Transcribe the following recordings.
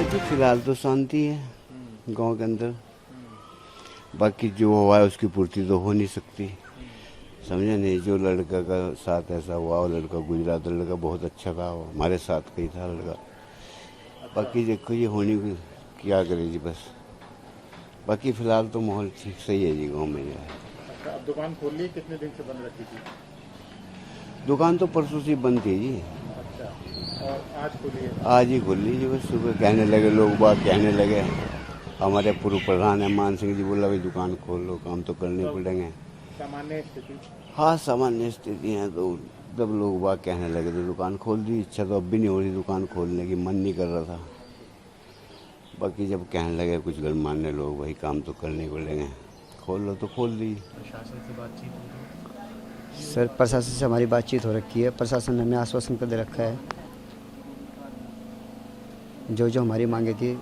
जी फिलहाल तो शांति है गांव के अंदर। बाकी जो हुआ है उसकी पूर्ति तो हो नहीं सकती, समझे नहीं। जो लड़का का साथ ऐसा हुआ, वो लड़का गुजरा तो लड़का बहुत अच्छा था, वो हमारे साथ का ही था लड़का। बाकी देखो ये होने को क्या करे जी बस। बाकी फिलहाल तो माहौल ठीक सही है जी गांव में जो है। अच्छा, अब दुकान खोल ली, कितने दिन से बंद रखी थी? दुकान तो परसों से बंद थी जी। अच्छा, और आज खोली है? आज ही खोल ली जी बस। सुबह कहने लगे लोग, बात कहने लगे। हमारे पूर्व प्रधान है मान सिंह जी, बोला भाई दुकान खोल लो, काम तो करने पड़ेंगे। सामान्य स्थिति? हाँ सामान्य स्थिति है, तो जब लोग बात कहने लगे तो दुकान खोल दी। इच्छा तो अब भी नहीं हो रही दुकान खोलने की, मन नहीं कर रहा था। बाकी जब कहने लगे कुछ गणमान्य लोग, भाई काम तो करने पड़ेंगे, खोल लो तो खोल दी। प्रशासन से बातचीत हुई? सर प्रशासन से हमारी बातचीत हो रखी है। प्रशासन ने हमें आश्वासन कर दे रखा है, जो जो हमारी मांगे थी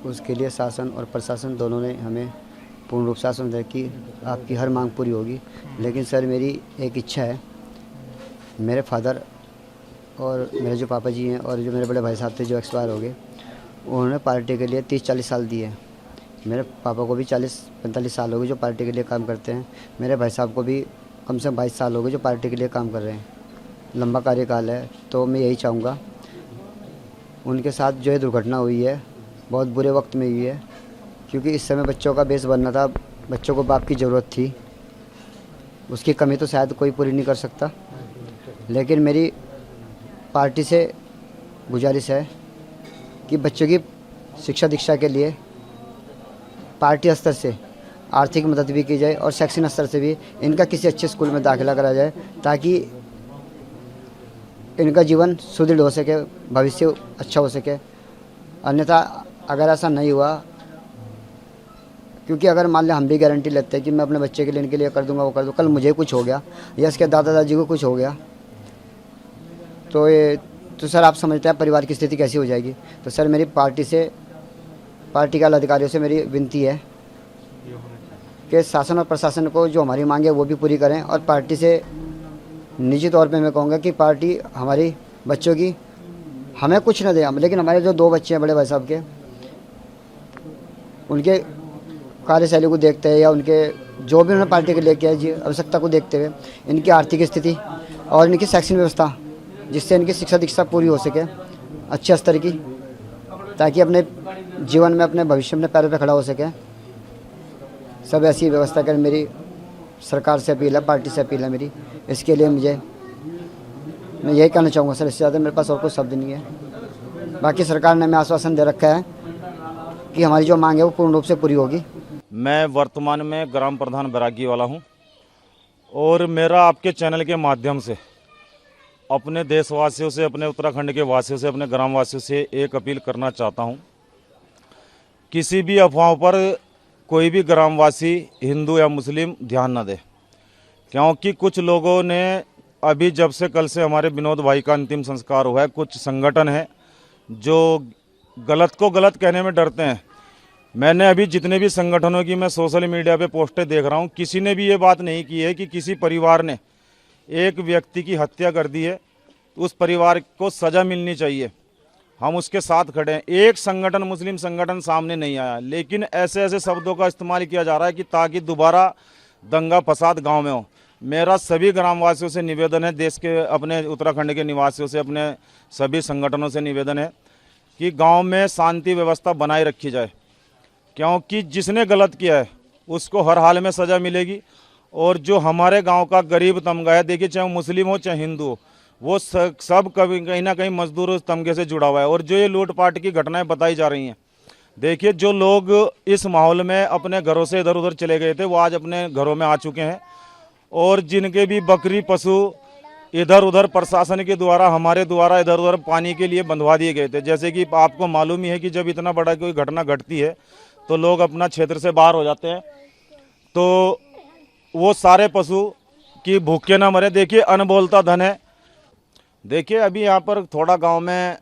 उसके लिए शासन और प्रशासन दोनों ने हमें पूर्ण रूप से आश्वासन दिया कि आपकी हर मांग पूरी होगी। लेकिन सर मेरी एक इच्छा है, मेरे फादर और मेरे जो पापा जी हैं और जो मेरे बड़े भाई साहब थे जो एक्सपायर हो गए, उन्होंने पार्टी के लिए 30-40 साल दिए। मेरे पापा को भी 40-45 साल हो गए जो पार्टी के लिए काम करते हैं। मेरे भाई साहब को भी कम से कम 22 साल हो गए जो पार्टी के लिए काम कर रहे हैं। लंबा कार्यकाल है। तो मैं यही चाहूँगा, उनके साथ जो ये दुर्घटना हुई है बहुत बुरे वक्त में हुई है, क्योंकि इस समय बच्चों का बेस बनना था, बच्चों को बाप की ज़रूरत थी, उसकी कमी तो शायद कोई पूरी नहीं कर सकता। लेकिन मेरी पार्टी से गुजारिश है कि बच्चों की शिक्षा दीक्षा के लिए पार्टी स्तर से आर्थिक मदद भी की जाए और शैक्षणिक स्तर से भी इनका किसी अच्छे स्कूल में दाखिला करा जाए, ताकि इनका जीवन सुदृढ़ हो सके, भविष्य अच्छा हो सके। अन्यथा अगर ऐसा नहीं हुआ, क्योंकि अगर मान लें हम भी गारंटी लेते हैं कि मैं अपने बच्चे के लिए इनके लिए कर दूंगा, वो कर दूँ, कल मुझे कुछ हो गया या इसके दादा दादी को कुछ हो गया तो सर आप समझते हैं परिवार की स्थिति कैसी हो जाएगी। तो सर मेरी पार्टी के आला अधिकारियों से मेरी विनती है कि शासन और प्रशासन को जो हमारी मांग है वो भी पूरी करें, और पार्टी से निजी तौर पे मैं कहूँगा कि पार्टी हमारी बच्चों की हमें कुछ न दे, लेकिन हमारे जो 2 बच्चे हैं बड़े भाई साहब के, उनके कार्यशैली को देखते हैं या उनके जो भी उन्होंने पार्टी के लिए किया जी आवश्यकता को देखते हुए, इनकी आर्थिक स्थिति और इनकी शैक्षणिक व्यवस्था, जिससे इनकी शिक्षा दीक्षा पूरी हो सके अच्छे स्तर की, ताकि अपने जीवन में अपने भविष्य में पैरों पर खड़ा हो सके। सब ऐसी व्यवस्था कर मेरी सरकार से अपील है, पार्टी से अपील है मेरी। इसके लिए मैं यही कहना चाहूँगा सर, इससे ज़्यादा मेरे पास और कोई शब्द नहीं है। बाकी सरकार ने हमें आश्वासन दे रखा है कि हमारी जो मांग है वो पूर्ण रूप से पूरी होगी। मैं वर्तमान में ग्राम प्रधान बैरागी वाला हूं, और मेरा आपके चैनल के माध्यम से अपने देशवासियों से, अपने उत्तराखंड के वासियों से, अपने ग्रामवासियों से एक अपील करना चाहता हूं। किसी भी अफवाहों पर कोई भी ग्रामवासी हिंदू या मुस्लिम ध्यान न दे, क्योंकि कुछ लोगों ने अभी जब से कल से हमारे विनोद भाई का अंतिम संस्कार हुआ है, कुछ संगठन है जो गलत को गलत कहने में डरते हैं। मैंने अभी जितने भी संगठनों की मैं सोशल मीडिया पे पोस्टें देख रहा हूँ, किसी ने भी ये बात नहीं की है कि किसी परिवार ने एक व्यक्ति की हत्या कर दी है तो उस परिवार को सज़ा मिलनी चाहिए। हम उसके साथ खड़े हैं। एक संगठन, मुस्लिम संगठन सामने नहीं आया, लेकिन ऐसे ऐसे शब्दों का इस्तेमाल किया जा रहा है कि ताकि दोबारा दंगा फसाद गांव में हो। मेरा सभी ग्रामवासियों से निवेदन है, देश के अपने उत्तराखंड के निवासियों से, अपने सभी संगठनों से निवेदन है कि गांव में शांति व्यवस्था बनाए रखी जाए, क्योंकि जिसने गलत किया है उसको हर हाल में सज़ा मिलेगी। और जो हमारे गांव का गरीब तबका है, देखिए चाहे मुस्लिम हो चाहे हिंदू हो, वो सब कहीं ना कहीं मजदूर तबके से जुड़ा हुआ है। और जो ये लूटपाट की घटनाएं बताई जा रही हैं, देखिए जो लोग इस माहौल में अपने घरों से इधर उधर चले गए थे वो आज अपने घरों में आ चुके हैं, और जिनके भी बकरी पशु इधर उधर प्रशासन के द्वारा, हमारे द्वारा इधर उधर पानी के लिए बंधवा दिए गए थे। जैसे कि आपको मालूम ही है कि जब इतना बड़ा कोई घटना घटती है तो लोग अपना क्षेत्र से बाहर हो जाते हैं, तो वो सारे पशु की भूखे ना मरे। देखिए अनबोलता धन है। देखिए अभी यहाँ पर थोड़ा गांव में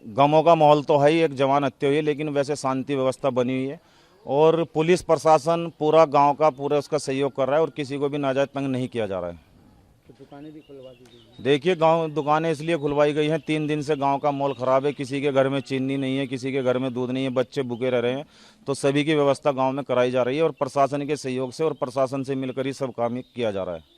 गमों का माहौल तो है ही, एक जवान हत्या हुई है, लेकिन वैसे शांति व्यवस्था बनी हुई है, और पुलिस प्रशासन पूरा गांव का पूरा उसका सहयोग कर रहा है, और किसी को भी नाजायज तंग नहीं किया जा रहा है। तो दुकानें भी खुलवा दी गई। देखिए गांव दुकानें इसलिए खुलवाई गई हैं, 3 दिन से गांव का माहौल ख़राब है, किसी के घर में चीनी नहीं है, किसी के घर में दूध नहीं है, बच्चे भूखे रह रहे हैं। तो सभी की व्यवस्था गांव में कराई जा रही है और प्रशासन के सहयोग से और प्रशासन से मिलकर ही सब काम किया जा रहा है।